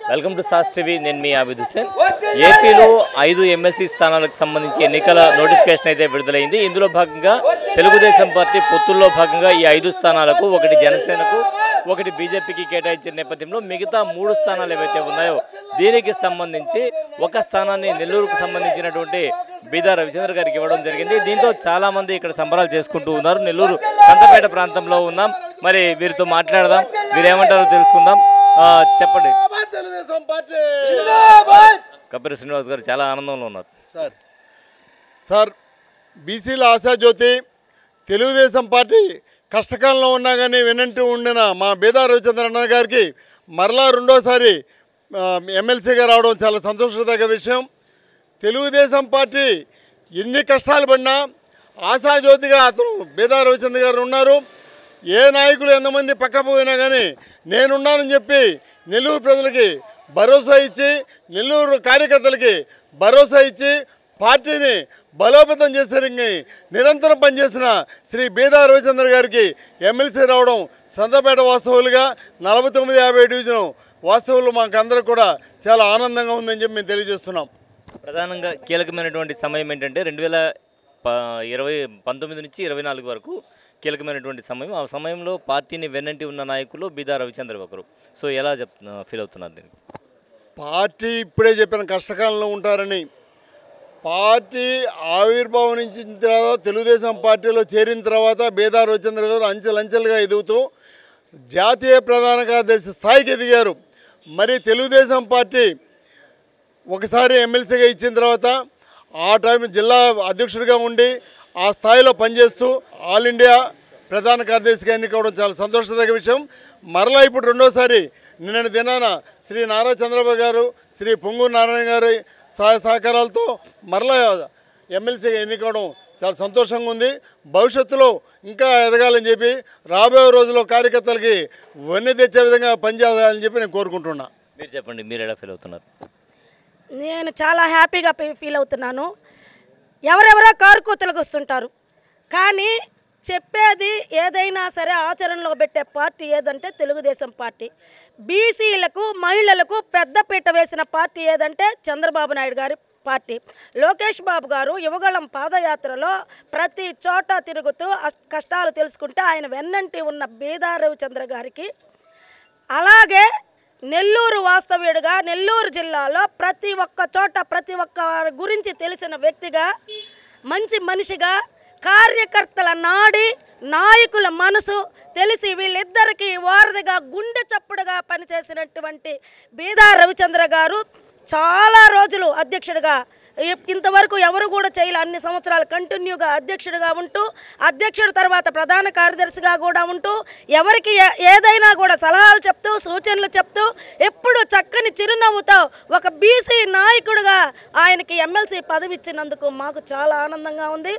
Welcome to sauce TV. నేను మీ ఆబిద్ హుసేన్. ఏపీలో 5 MLC స్థానాలకు సంబంధించి ఎన్నికల నోటిఫికేషన్ అయితే విడుదలైంది. ఇందులో భాగంగా తెలుగుదేశం పార్టీ పొత్తుల్లో భాగంగా ఈ 5 స్థానాలకు ఒకటి జనసేనకు, ఒకటి బీజేపీకి కేటాయించిన నేపథ్యంలో మిగతా 3 స్థానాలు ఏవైతే ఉన్నాయో దీనికి సంబంధించి ఒక స్థానాన్ని నెల్లూరుకు సంబంధించినటువంటి బీదా రవిచంద్ర గారికి ఇవ్వడం జరిగింది. దీంతో చాలామంది ఇక్కడ సంబరాలు చేసుకుంటూ ఉన్నారు. నెల్లూరు సంతపేట ప్రాంతంలో ఉన్నాం. మరి వీరితో మాట్లాడదాం, వీరేమంటారో తెలుసుకుందాం. చెప్పండి. కపిరి శ్రీనివాస్ గారు చాలా ఆనందంలో ఉన్నారు. సార్ బీసీల ఆశాజ్యోతి తెలుగుదేశం పార్టీ కష్టకాలంలో ఉన్నా కానీ వెనంటూ ఉండిన మా బీదా రవిచంద్ర అన్న గారికి మరలా రెండోసారి ఎమ్మెల్సీగా రావడం చాలా సంతోషదగ్గ విషయం. తెలుగుదేశం పార్టీ ఎన్ని కష్టాలు పడినా ఆశాజ్యోతిగా అతను బీదా రవిచంద్ర గారు ఉన్నారు. ఏ నాయకులు ఎంతమంది పక్కపోయినా కానీ నేనున్నానని చెప్పి నెల్లూరు ప్రజలకి భరోసా ఇచ్చి, నెల్లూరు కార్యకర్తలకి భరోసా ఇచ్చి పార్టీని బలోపేతం చేసరికి నిరంతరం పనిచేసిన శ్రీ బీదా రవిచంద్ర గారికి ఎమ్మెల్సీ రావడం సంతపేట వాస్తవులుగా 49-50 డివిజన్ వాస్తవులు మాకందరూ కూడా చాలా ఆనందంగా ఉందని చెప్పి మేము తెలియజేస్తున్నాం. ప్రధానంగా కీలకమైనటువంటి సమయం ఏంటంటే 2019 నుంచి 24 వరకు కీలకమైనటువంటి సమయం. ఆ సమయంలో పార్టీని వెన్నంటి ఉన్న నాయకులు బీదా రవిచంద్ర ఒకరు. సో ఎలా ఫీల్ అవుతున్నారు దీనికి? పార్టీ ఇప్పుడే చెప్పిన కష్టకాలంలో ఉంటారని, పార్టీ ఆవిర్భావించిన తర్వాత తెలుగుదేశం పార్టీలో చేరిన తర్వాత బీదా రవిచంద్ర గారు అంచెలంచెలుగా ఎదుగుతూ జాతీయ ప్రధాన కార్యదర్శి స్థాయికి ఎదిగారు. మరి తెలుగుదేశం పార్టీ ఒకసారి ఎమ్మెల్సీగా ఇచ్చిన తర్వాత ఆ టైం జిల్లా అధ్యక్షుడిగా ఉండి ఆ స్థాయిలో పనిచేస్తూ ఆల్ ఇండియా ప్రధాన కార్యదర్శిగా ఎన్నికవడం చాలా సంతోషదగ్గ విషయం. మరలా ఇప్పుడు రెండోసారి నిన్న దినాన శ్రీ నారా చంద్రబాబు గారు, శ్రీ పొంగూరు నారాయణ గారి సహాయ సహకారాలతో మరలా ఎమ్మెల్సీగా ఎన్నికవడం చాలా సంతోషంగా ఉంది. భవిష్యత్తులో ఇంకా ఎదగాలని చెప్పి రాబోయే రోజుల్లో కార్యకర్తలకి వన్నె తెచ్చే విధంగా పనిచేయాలని చెప్పి నేను కోరుకుంటున్నా. మీరు చెప్పండి, మీరు ఎలా ఫీల్ అవుతున్నారు? నేను చాలా హ్యాపీగా ఫీల్ అవుతున్నాను. ఎవరెవరో కారుకూతలకు వస్తుంటారు, కానీ చెప్పేది ఏదైనా సరే ఆచరణలో పెట్టే పార్టీ ఏదంటే తెలుగుదేశం పార్టీ. బీసీలకు, మహిళలకు పెద్దపీట వేసిన పార్టీ ఏదంటే చంద్రబాబు నాయుడు గారి పార్టీ. లోకేష్ బాబు గారు యువగళం పాదయాత్రలో ప్రతి చోట తిరుగుతూ కష్టాలు తెలుసుకుంటే ఆయన వెన్నంటి ఉన్న బీదా రవిచంద్ర గారికి, అలాగే నెల్లూరు వాస్తవ్యుడిగా నెల్లూరు జిల్లాలో ప్రతి ఒక్క చోట ప్రతి ఒక్క గురించి తెలిసిన వ్యక్తిగా, మంచి మనిషిగా, కార్యకర్తల నాడి, నాయకుల మనసు తెలిసి వీళ్ళిద్దరికీ వారధిగా గుండె చప్పుడుగా పనిచేసినటువంటి బీదా రవిచంద్ర గారు చాలా రోజులు అధ్యక్షుడిగా, ఇంతవరకు ఎవరు కూడా చేయలే, అన్ని సంవత్సరాలు కంటిన్యూగా అధ్యక్షుడిగా ఉంటూ, అధ్యక్షుడి తర్వాత ప్రధాన కార్యదర్శిగా కూడా ఉంటూ, ఎవరికి ఏదైనా కూడా సలహాలు చెప్తూ, సూచనలు చెప్తూ, ఎప్పుడు చక్కని చిరునవ్వుతో ఒక బీసీ నాయకుడిగా ఆయనకి ఎమ్మెల్సీ పదవి ఇచ్చినందుకు మాకు చాలా ఆనందంగా ఉంది.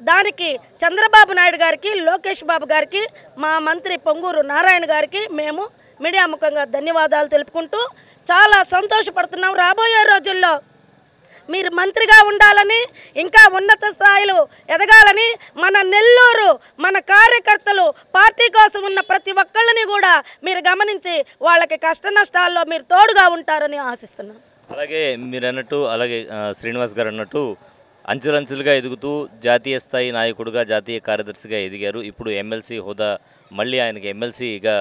దానికి చంద్రబాబు నాయుడు గారికి, లోకేష్ బాబు గారికి, మా మంత్రి పొంగూరు నారాయణ గారికి మేము మీడియా ముఖంగా ధన్యవాదాలు తెలుపుకుంటూ చాలా సంతోషపడుతున్నాం. రాబోయే రోజుల్లో మీరు మంత్రిగా ఉండాలని, ఇంకా ఉన్నత స్థాయిలో ఎదగాలని, మన నెల్లూరు, మన కార్యకర్తలు పార్టీ కోసం ఉన్న ప్రతి ఒక్కళ్ళని కూడా మీరు గమనించి వాళ్ళకి కష్ట నష్టాల్లో మీరు తోడుగా ఉంటారని ఆశిస్తున్నాం. అలాగే మీరు అన్నట్టు, అలాగే శ్రీనివాస్ గారు అన్నట్టు అంచెలంచెలుగా ఎదుగుతూ జాతీయ స్థాయి నాయకుడిగా, జాతీయ కార్యదర్శిగా ఎదిగారు. ఇప్పుడు ఎమ్మెల్సీ హోదా, మళ్ళీ ఆయనకి ఎమ్మెల్సీగా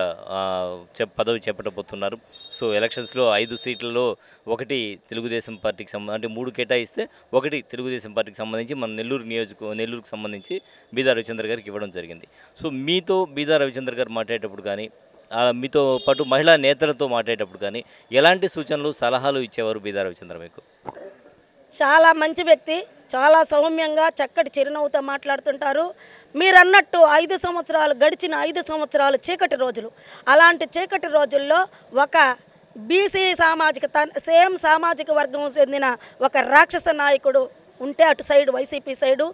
పదవి చేపట్టబోతున్నారు. సో ఎలక్షన్స్లో 5 సీట్లలో ఒకటి తెలుగుదేశం పార్టీకి అంటే 3 కేటాయిస్తే ఒకటి తెలుగుదేశం పార్టీకి సంబంధించి మన నెల్లూరుకు సంబంధించి బీదా రవిచంద్ర గారికి ఇవ్వడం జరిగింది. సో మీతో బీదా రవిచంద్ర గారు మాట్లాడేటప్పుడు కానీ, మీతో పాటు మహిళా నేతలతో మాట్లాడేటప్పుడు కానీ ఎలాంటి సూచనలు, సలహాలు ఇచ్చేవారు బీదా రవిచంద్ర మీకు? చాలా మంచి వ్యక్తి, చాలా సౌమ్యంగా చక్కటి చిరునవ్వుతో మాట్లాడుతుంటారు. మీరు అన్నట్టు 5 సంవత్సరాలు గడిచిన 5 సంవత్సరాలు చీకటి రోజులు. అలాంటి చీకటి రోజుల్లో ఒక బీసీ సేమ్ సామాజిక వర్గం చెందిన ఒక రాక్షస నాయకుడు ఉంటే అటు side YCP side,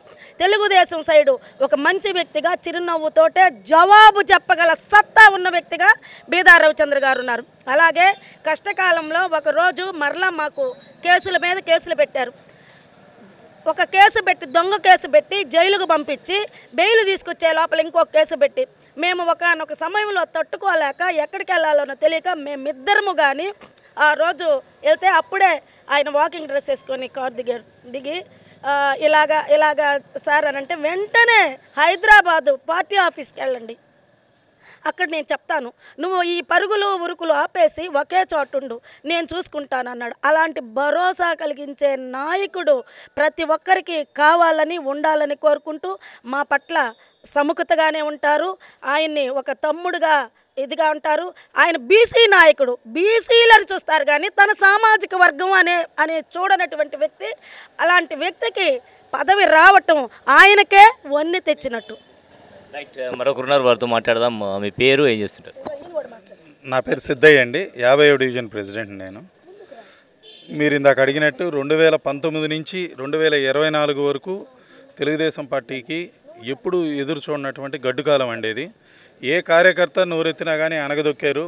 Telugu Desam side ఒక మంచి వ్యక్తిగా చిరునవ్వుతోటే జవాబు చెప్పగల సత్తా ఉన్న వ్యక్తిగా బీదా రవిచంద్ర గారు ఉన్నారు. అలాగే కష్టకాలంలో ఒకరోజు మరలా మాకు కేసుల మీద కేసులు పెట్టారు. ఒక కేసు పెట్టి, దొంగ కేసు పెట్టి జైలుకు పంపించి బెయిల్ తీసుకొచ్చే లోపల ఇంకొక కేసు పెట్టి మేము ఒకానొక సమయంలో తట్టుకోలేక ఎక్కడికి వెళ్ళాలోనో తెలియక మేమిద్దరము కానీ ఆ రోజు వెళ్తే అప్పుడే ఆయన వాకింగ్ డ్రెస్ వేసుకొని కార్ దిగి ఇలాగా సార్ అని అంటే వెంటనే హైదరాబాదు పార్టీ ఆఫీస్కి వెళ్ళండి, అక్కడ నేను చెప్తాను, నువ్వు ఈ పరుగులు ఉరుకులు ఆపేసి ఒకే చోటుండు, నేను చూసుకుంటానన్నాడు. అలాంటి భరోసా కలిగించే నాయకుడు ప్రతి ఒక్కరికి కావాలని ఉండాలని కోరుకుంటూ మా పట్ల సముఖతగానే ఉంటారు. ఆయన్ని ఒక తమ్ముడుగా ఇదిగా ఉంటారు. ఆయన బీసీ నాయకుడు, బీసీలను చూస్తారు కానీ తన సామాజిక వర్గం అనే చూడనటువంటి వ్యక్తి. అలాంటి వ్యక్తికి పదవి రావటం ఆయనకే వన్నె తెచ్చినట్టు. రైట్, మరొకరున్నారు, వారితో మాట్లాడదాం. మీ పేరు, ఏం చేస్తుంటారు? నా పేరు సిద్ధయ్య అండి, 57 డివిజన్ ప్రెసిడెంట్ నేను. మీరు ఇందాక అడిగినట్టు 2019 నుంచి 2024 వరకు తెలుగుదేశం పార్టీకి ఎప్పుడు ఎదురు చూడనటువంటి గడ్డుకాలం అండి ఇది. ఏ కార్యకర్త నోరెత్తినా కానీ అనగదొక్కారు,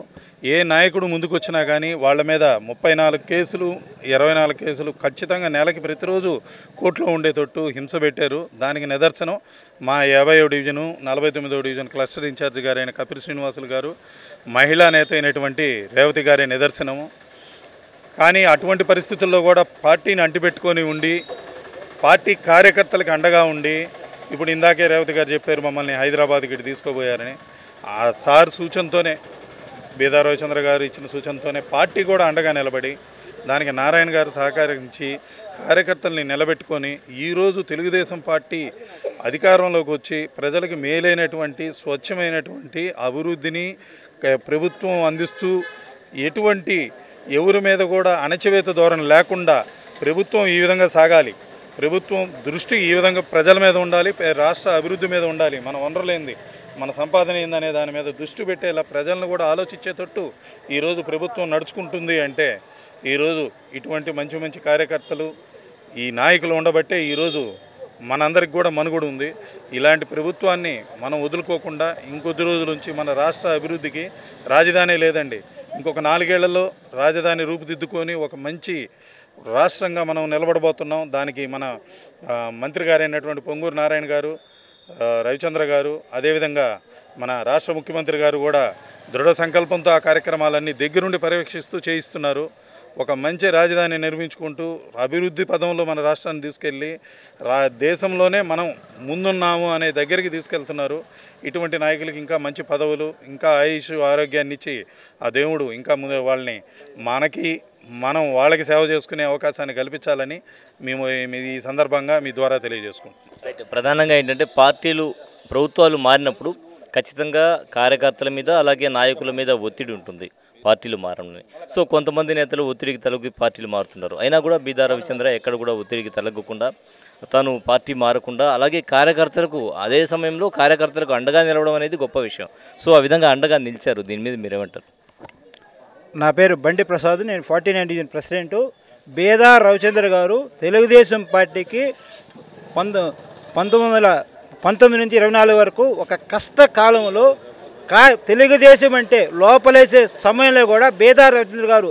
ఏ నాయకుడు ముందుకు వచ్చినా కానీ వాళ్ళ మీద 34 కేసులు 24 కేసులు ఖచ్చితంగా నెలకి ప్రతిరోజు కోర్టులో ఉండేటట్టు హింస పెట్టారు. దానికి నిదర్శనం మా 57 డివిజను 49వ డివిజన్ క్లస్టర్ ఇన్ఛార్జి గారైన కపిల్ శ్రీనివాసులు గారు, మహిళా నేత అయినటువంటి రేవతి గారి నిదర్శనము. కానీ అటువంటి పరిస్థితుల్లో కూడా పార్టీని అంటిపెట్టుకొని ఉండి పార్టీ కార్యకర్తలకు అండగా ఉండి, ఇప్పుడు ఇందాకే రేవతి గారు చెప్పారు మమ్మల్ని హైదరాబాద్కి తీసుకోబోయారని, ఆ సార్ సూచనతోనే, బీదా రవిచంద్ర గారు ఇచ్చిన సూచనతోనే పార్టీ కూడా అండగా నిలబడి దానికి నారాయణ గారు సహకరించి కార్యకర్తల్ని నిలబెట్టుకొని ఈరోజు తెలుగుదేశం పార్టీ అధికారంలోకి వచ్చి ప్రజలకు మేలైనటువంటి స్వచ్ఛమైనటువంటి అభివృద్ధిని ప్రభుత్వం అందిస్తూ ఎటువంటి ఎవరి మీద కూడా అణచివేత ధోరణి లేకుండా ప్రభుత్వం ఈ విధంగా సాగాలి, ప్రభుత్వం దృష్టి ఈ విధంగా ప్రజల మీద ఉండాలి, రాష్ట్ర అభివృద్ధి మీద ఉండాలి, మన వనరులేంది, మన సంపాదన ఏందనే దాని మీద దృష్టి పెట్టేలా ప్రజలను కూడా ఆలోచించేటట్టు ఈరోజు ప్రభుత్వం నడుచుకుంటుంది అంటే ఈరోజు ఇటువంటి మంచి మంచి కార్యకర్తలు ఈ నాయకులు ఉండబట్టే ఈరోజు మనందరికి కూడా మనుగడ ఉంది. ఇలాంటి ప్రభుత్వాన్ని మనం వదులుకోకుండా ఇంకొద్ది రోజుల నుంచి మన రాష్ట్ర అభివృద్ధికి రాజధాని లేదండి, ఇంకొక 4 ఏళ్లలో రాజధాని రూపుదిద్దుకొని ఒక మంచి రాష్ట్రంగా మనం నిలబడబోతున్నాం. దానికి మన మంత్రి గారైనటువంటి పొంగూరు నారాయణ గారు, రవిచంద్ర గారు, అదేవిధంగా మన రాష్ట్ర ముఖ్యమంత్రి గారు కూడా దృఢ సంకల్పంతో ఆ కార్యక్రమాలన్నీ దగ్గరుండి పర్యవేక్షిస్తూ చేయిస్తున్నారు. ఒక మంచి రాజధాని నిర్మించుకుంటూ అభివృద్ధి పదంలో మన రాష్ట్రాన్ని తీసుకెళ్ళి దేశంలోనే మనం ముందున్నాము అనే దగ్గరికి తీసుకెళ్తున్నారు. ఇటువంటి నాయకులకి ఇంకా మంచి పదవులు, ఇంకా ఆయుష్ ఆరోగ్యాన్ని ఇచ్చి ఆ దేవుడు ఇంకా ముందు వాళ్ళని మనం వాళ్ళకి సేవ చేసుకునే అవకాశాన్ని కల్పించాలని మేము ఈ సందర్భంగా మీ ద్వారా తెలియజేసుకుంటున్నాం. రైట్, ప్రధానంగా ఏంటంటే ప్రభుత్వాలు మారినప్పుడు ఖచ్చితంగా కార్యకర్తల మీద అలాగే నాయకుల మీద ఒత్తిడి ఉంటుంది పార్టీలు మారని. సో కొంతమంది నేతలు ఒత్తిడికి తలగి పార్టీలు మారుతున్నారు. అయినా కూడా బీదా రవిచంద్ర ఎక్కడ కూడా ఒత్తిడికి తలగకుండా తాను పార్టీ మారకుండా అలాగే కార్యకర్తలకు అదే సమయంలో కార్యకర్తలకు అండగా నిలవడం అనేది గొప్ప విషయం. సో ఆ విధంగా అండగా నిలిచారు. దీని మీద మీరేమంటారు? నా పేరు బండి ప్రసాద్, నేను 49 డివిజన్ ప్రెసిడెంటు. బీదా రవిచంద్ర గారు తెలుగుదేశం పార్టీకి 1919 నుంచి 24 వరకు ఒక కష్టకాలంలో తెలుగుదేశం అంటే లోపలేసే సమయంలో కూడా బీదా రవిచంద్ర గారు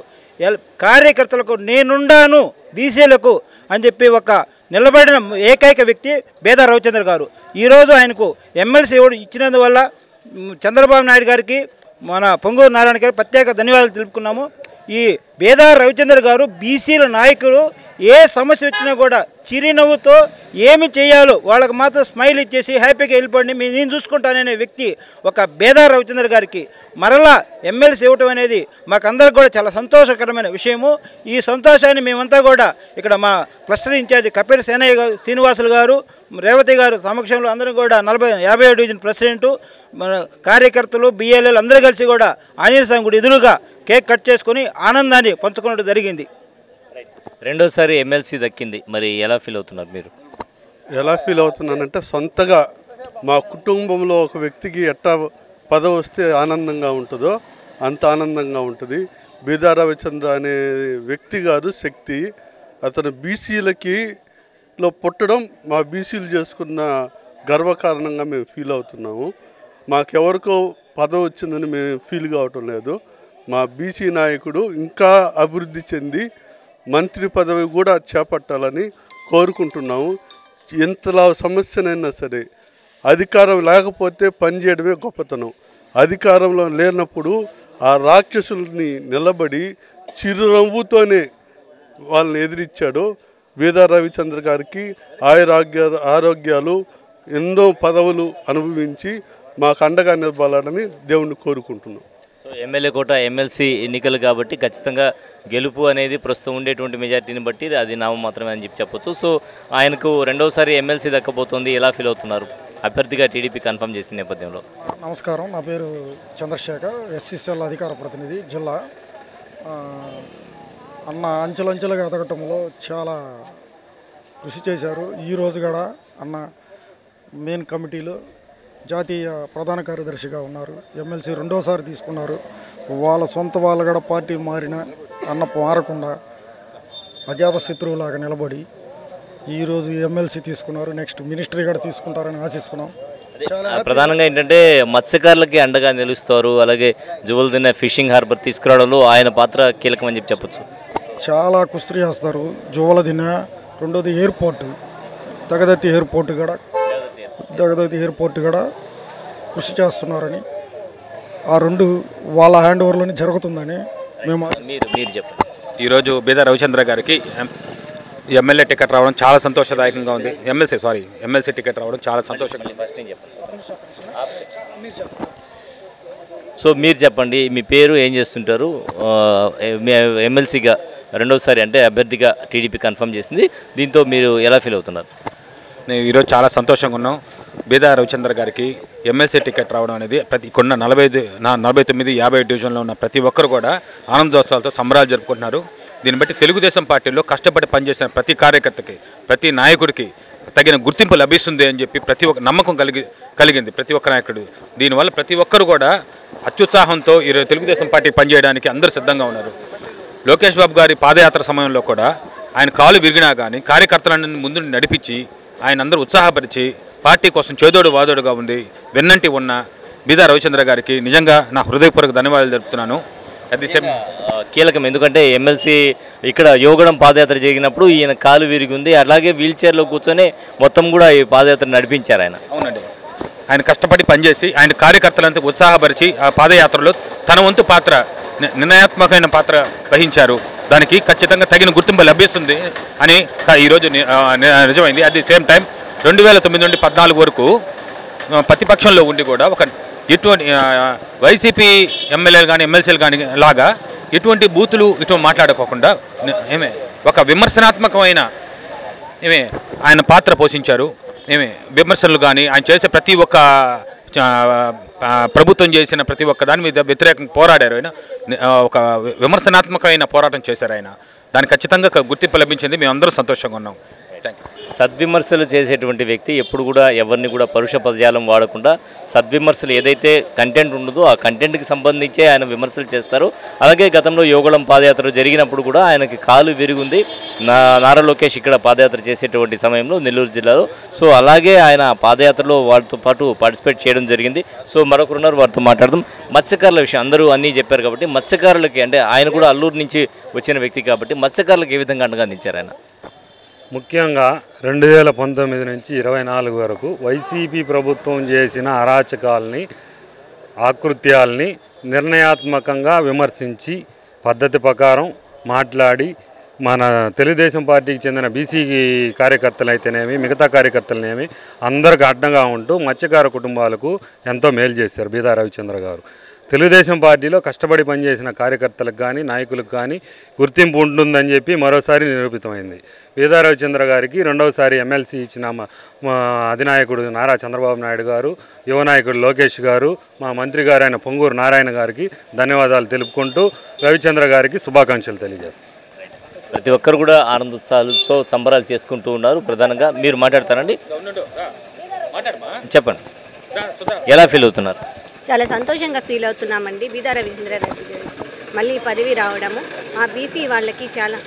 కార్యకర్తలకు నేనుండాను బీసీలకు అని చెప్పి ఒక నిలబడిన ఏకైక వ్యక్తి బీదా రవిచంద్ర గారు. ఈరోజు ఆయనకు ఎమ్మెల్సీ ఇచ్చినందువల్ల చంద్రబాబు నాయుడు గారికి, మన పొంగూరు నారాయణ గారికి ప్రత్యేక ధన్యవాదాలు తెలుపుకున్నాము. ఈ బీదా రవిచంద్ర గారు బీసీల నాయకులు, ఏ సమస్య వచ్చినా కూడా చిరునవ్వుతో ఏమి చేయాలో వాళ్ళకి మాత్రం స్మైల్ ఇచ్చేసి హ్యాపీగా వెళ్ళిపోండి నేను చూసుకుంటాననే వ్యక్తి ఒక బీదా రవిచంద్ర గారికి మరలా ఎమ్మెల్సీ ఇవ్వటం అనేది మాకందరికి కూడా చాలా సంతోషకరమైన విషయము. ఈ సంతోషాన్ని మేమంతా కూడా ఇక్కడ మా క్లస్టర్ ఇన్ఛార్జి కపిల్ శ్రీనివాసులు గారు, రేవతి గారు సమక్షంలో అందరూ కూడా 57 డివిజన్ ప్రెసిడెంటు, మన కార్యకర్తలు, బిఎల్ఏలు అందరూ కలిసి కూడా ఆంజనేయ స్వామి గుడి ఎదురుగా కేక్ కట్ చేసుకొని ఆనందాన్ని పంచుకోవడం జరిగింది. రెండోసారి ఎమ్మెల్సీ దక్కింది, మరి ఎలా ఫీల్ అవుతున్నారు మీరు? ఎలా ఫీల్ అవుతున్నానంటే సొంతగా మా కుటుంబంలో ఒక వ్యక్తికి ఎట్టా పదవి వస్తే ఆనందంగా ఉంటుందో అంత ఆనందంగా ఉంటుంది. బీదా రవిచంద్ర అనే వ్యక్తి కాదు, శక్తి. అతను బీసీలో పుట్టడం మా బీసీలు చేసుకున్న గర్వకారణంగా మేము ఫీల్ అవుతున్నాము. మాకెవరికో పదవి వచ్చిందని మేము ఫీల్ కావటం లేదు. మా బీసీ నాయకుడు ఇంకా అభివృద్ధి చెంది మంత్రి పదవి కూడా చేపట్టాలని కోరుకుంటున్నాము. ఎంతలా సమస్యనైనా సరే అధికారం లేకపోతే పనిచేయడమే గొప్పతనం. అధికారంలో లేనప్పుడు ఆ రాక్షసుల్ని నిలబడి చిరునవ్వుతోనే వాళ్ళని ఎదిరించాడో బీదా రవిచంద్ర గారికి ఆరోగ్యాలు ఎన్నో పదవులు అనుభవించి మాకు అండగా నిలబడాలని దేవుణ్ణి కోరుకుంటున్నాం. సో ఎమ్మెల్యే కోట ఎమ్మెల్సీ ఎన్నికలు కాబట్టి ఖచ్చితంగా గెలుపు అనేది ప్రస్తుతం ఉండేటువంటి మెజార్టీని బట్టి అది నామమాత్రమే అని చెప్పొచ్చు. సో ఆయనకు రెండవసారి ఎమ్మెల్సీ దక్కబోతోంది, ఎలా ఫీల్ అవుతున్నారు అభ్యర్థిగా టీడీపీ కన్ఫర్మ్ చేసిన నేపథ్యంలో? నమస్కారం, నా పేరు చంద్రశేఖర్, ఎస్సీసీఎల్ అధికార ప్రతినిధి జిల్లా. అన్న అంచెలంచెలుగా ఎదగటంలో చాలా కృషి చేశారు. ఈరోజు కూడా అన్న మెయిన్ కమిటీలో జాతీయ ప్రధాన కార్యదర్శిగా ఉన్నారు. ఎమ్మెల్సీ రెండోసారి తీసుకున్నారు. వాళ్ళ సొంత వాళ్ళు కూడా పార్టీ మారిన అన్న మారకుండా అజాత శత్రువులాగా నిలబడి ఈరోజు ఎమ్మెల్సీ తీసుకున్నారు. నెక్స్ట్ మినిస్ట్రీ కూడా తీసుకుంటారని ఆశిస్తున్నాం. ప్రధానంగా ఏంటంటే మత్స్యకారులకి అండగా నిలుస్తారు, అలాగే జువల్దిన ఫిషింగ్ హార్బర్ తీసుకురావడంలో ఆయన పాత్ర కీలకమని చెప్పొచ్చు. చాలా కృషి చేస్తారు. జువలదిన, రెండోది ఎయిర్పోర్టు దగదత్తి ఎయిర్పోర్ట్ కూడా కృషి చేస్తున్నారని, ఆ రెండు వాళ్ళ హ్యాండ్ ఓవర్లోనే జరుగుతుందని మేము మీరు చెప్పండి. ఈరోజు బీదా రవిచంద్ర గారికి ఎమ్మెల్యే టికెట్ రావడం చాలా సంతోషదాయకంగా ఉంది. ఎమ్మెల్సీ టికెట్ రావడం చాలా సంతోషంగా ఉంది. సో మీరు చెప్పండి, మీ పేరు, ఏం చేస్తుంటారు? ఎమ్మెల్సీగా రెండోసారి అంటే అభ్యర్థిగా టీడీపీ కన్ఫర్మ్ చేసింది, దీంతో మీరు ఎలా ఫీల్ అవుతున్నారు? నేను ఈరోజు చాలా సంతోషంగా ఉన్నాం. బీదా రవిచంద్ర గారికి ఎమ్మెల్సీ టికెట్ రావడం అనేది ప్రతి కొన్న 49, 50 డివిజన్లో ఉన్న ప్రతి ఒక్కరు కూడా ఆనందోత్సవాలతో సంబరాలు జరుపుకుంటున్నారు. దీన్ని బట్టి తెలుగుదేశం పార్టీలో కష్టపడి పనిచేసిన ప్రతి కార్యకర్తకి, ప్రతి నాయకుడికి తగిన గుర్తింపు లభిస్తుంది అని చెప్పి ప్రతి ఒక్క నమ్మకం కలిగింది ప్రతి ఒక్క నాయకుడు. దీనివల్ల ప్రతి ఒక్కరు కూడా అత్యుత్సాహంతో ఈరోజు తెలుగుదేశం పార్టీ పనిచేయడానికి అందరూ సిద్ధంగా ఉన్నారు. లోకేష్ బాబు గారి పాదయాత్ర సమయంలో కూడా ఆయన కాలు విరిగినా కానీ కార్యకర్తలను ముందు నడిపించి ఆయన అందరూ ఉత్సాహపరిచి పార్టీ కోసం చేదోడు వాదోడుగా ఉండి వెన్నంటి ఉన్న బీదా రవిచంద్ర గారికి నిజంగా నా హృదయపూర్వక ధన్యవాదాలు తెలుపుతున్నాను. అది కీలకం, ఎందుకంటే ఎమ్మెల్సీ ఇక్కడ యోగడం పాదయాత్ర జరిగినప్పుడు ఈయన కాలు విరిగి ఉంది, అలాగే వీల్ చైర్లో కూర్చొని మొత్తం కూడా ఈ పాదయాత్ర నడిపించారు ఆయన. అవునండి, ఆయన కష్టపడి పనిచేసి ఆయన కార్యకర్తలంతా ఉత్సాహపరిచి ఆ పాదయాత్రలో తన వంతు పాత్ర, నిర్ణయాత్మకమైన పాత్ర వహించారు. దానికి ఖచ్చితంగా తగిన గుర్తింపు లభిస్తుంది అని ఈరోజు నిజమైంది. అట్ ది సేమ్ టైం 2009 నుండి 14 వరకు ప్రతిపక్షంలో ఉండి కూడా ఎటువంటి వైసీపీ ఎమ్మెల్యేలు కానీ ఎమ్మెల్సీలు కానీ లాగా ఎటువంటి బూతులు ఇటువంటి మాట్లాడుకోకుండా ఒక విమర్శనాత్మకమైన ఆయన పాత్ర పోషించారు. విమర్శలు కానీ ఆయన చేసే ప్రతి ఒక్క ప్రభుత్వం చేసిన ప్రతి ఒక్క దాని మీద వ్యతిరేకంగా పోరాడారు. ఆయన ఒక విమర్శనాత్మకమైన పోరాటం చేశారు. ఆయన దానికి ఖచ్చితంగా గుర్తింపు లభించింది. మేము అందరూ సంతోషంగా ఉన్నాం. Thank you. సద్విమర్శలు చేసేటువంటి వ్యక్తి ఎప్పుడు కూడా ఎవరిని కూడా పరుష పదజాలం వాడకుండా సద్విమర్శలు ఏదైతే కంటెంట్ ఉండదో ఆ కంటెంట్కి సంబంధించే ఆయన విమర్శలు చేస్తారు. అలాగే గతంలో యోగళం పాదయాత్ర జరిగినప్పుడు కూడా ఆయనకి కాలు విరిగింది. నారా లోకేష్ ఇక్కడ పాదయాత్ర చేసేటువంటి సమయంలో నెల్లూరు జిల్లాలో. సో అలాగే ఆయన పాదయాత్రలో వాళ్ళతో పాటు పార్టిసిపేట్ చేయడం జరిగింది. సో మరొకరున్నారు, వారితో మాట్లాడదాం. మత్స్యకారుల విషయం అందరూ అన్నీ చెప్పారు కాబట్టి మత్స్యకారులకి, అంటే ఆయన కూడా అల్లూరు నుంచి వచ్చిన వ్యక్తి కాబట్టి మత్స్యకారులకు ఏ విధంగా అండగా నిలిచారు ఆయన? ముఖ్యంగా 2019 నుంచి 24 వరకు వైసీపీ ప్రభుత్వం చేసిన అరాచకాలని, ఆకృత్యాలని నిర్ణయాత్మకంగా విమర్శించి పద్ధతి ప్రకారం మాట్లాడి మన తెలుగుదేశం పార్టీకి చెందిన బీసీ కార్యకర్తలైతేనేమి మిగతా కార్యకర్తలనేమి అందరికి అడ్డంగా ఉంటూ మత్స్యకార కుటుంబాలకు ఎంతో మేలు చేశారు బీదా రవిచంద్ర గారు. తెలుగుదేశం పార్టీలో కష్టపడి పనిచేసిన కార్యకర్తలకు కానీ నాయకులకు కానీ గుర్తింపు ఉంటుందని చెప్పి మరోసారి నిరూపితమైంది. బీదా రవిచంద్ర గారికి రెండవసారి ఎమ్మెల్సీ ఇచ్చిన మా అధినాయకుడు నారా చంద్రబాబు నాయుడు గారు, యువ నాయకుడు లోకేష్ గారు, మా మంత్రి గారు అయిన పొంగూరు నారాయణ గారికి ధన్యవాదాలు తెలుపుకుంటూ రవిచంద్ర గారికి శుభాకాంక్షలు తెలియజేస్తాం. ప్రతి ఒక్కరు కూడా ఆనందోత్సాహాలతో సంబరాలు చేసుకుంటూ ఉన్నారు. ప్రధానంగా మీరు మాట్లాడతారండి, చెప్పండి, ఎలా ఫీల్ అవుతున్నారు? చాలా సంతోషంగా ఫీల్ అవుతున్నామండి. బీదా రవిచంద్ర రెడ్డి గారికి మళ్ళీ పదవి రావడము మా బీసీ వాళ్ళకి చాలా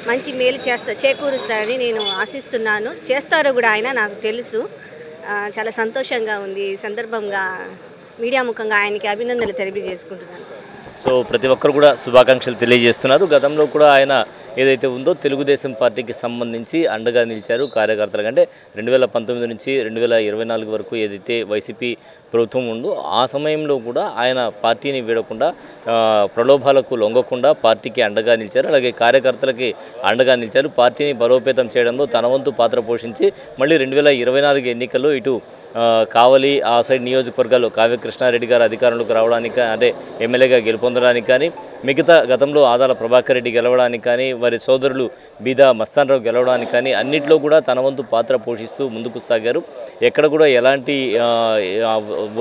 మంచి మేలు చేకూరుస్తారని నేను ఆశిస్తున్నాను. చేస్తారో కూడా ఆయన నాకు తెలుసు. చాలా సంతోషంగా ఉంది. ఈ సందర్భంగా మీడియా ముఖంగా ఆయనకి అభినందనలు తెలియజేసుకుంటున్నాను. సో ప్రతి ఒక్కరు కూడా శుభాకాంక్షలు తెలియజేస్తున్నారు. గతంలో కూడా ఆయన ఏదైతే ఉందో తెలుగుదేశం పార్టీకి సంబంధించి అండగా నిలిచారు కార్యకర్తలు. అంటే 2019 నుంచి 2024 వరకు ఏదైతే వైసీపీ ప్రభుత్వం ఉందో ఆ సమయంలో కూడా ఆయన పార్టీని వీడకుండా ప్రలోభాలకు లొంగకుండా పార్టీకి అండగా నిలిచారు. అలాగే కార్యకర్తలకి అండగా నిలిచారు. పార్టీని బలోపేతం చేయడంలో తన వంతు పాత్ర పోషించి మళ్ళీ 2024 ఎన్నికల్లో ఇటు కావలి ఆ సైడ్ నియోజకవర్గాల్లో కావ్య కృష్ణారెడ్డి గారు అధికారంలోకి రావడానికి అంటే ఎమ్మెల్యేగా గెలుపొందడానికి కానీ, మిగతా గతంలో ఆదాల ప్రభాకర్ రెడ్డి గెలవడానికి కానీ, వారి సోదరులు బీదా మస్తాన్ రావు గెలవడానికి కానీ అన్నింటిలో కూడా తన వంతు పాత్ర పోషిస్తూ ముందుకు సాగారు. ఎక్కడ కూడా ఎలాంటి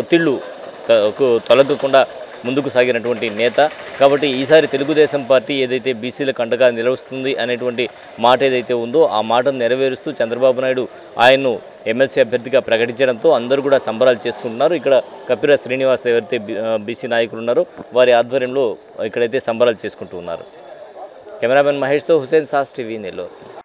ఒత్తిళ్లు తొలగకుండా ముందుకు సాగినటువంటి నేత. కాబట్టి ఈసారి తెలుగుదేశం పార్టీ ఏదైతే బీసీలకు అండగా నిలుస్తుంది అనేటువంటి మాట ఏదైతే ఉందో ఆ మాటను నెరవేరుస్తూ చంద్రబాబు నాయుడు ఆయన్ను ఎమ్మెల్సీ అభ్యర్థిగా ప్రకటించడంతో అందరూ కూడా సంబరాలు చేసుకుంటున్నారు. ఇక్కడ కపిర శ్రీనివాస్ ఎవరైతే బీసీ నాయకులు ఉన్నారో వారి ఆధ్వర్యంలో ఇక్కడైతే సంబరాలు చేసుకుంటూ ఉన్నారు. కెమెరామెన్ మహేష్తో హుసేన్ సాస్ టీవీ నెల్లూరు.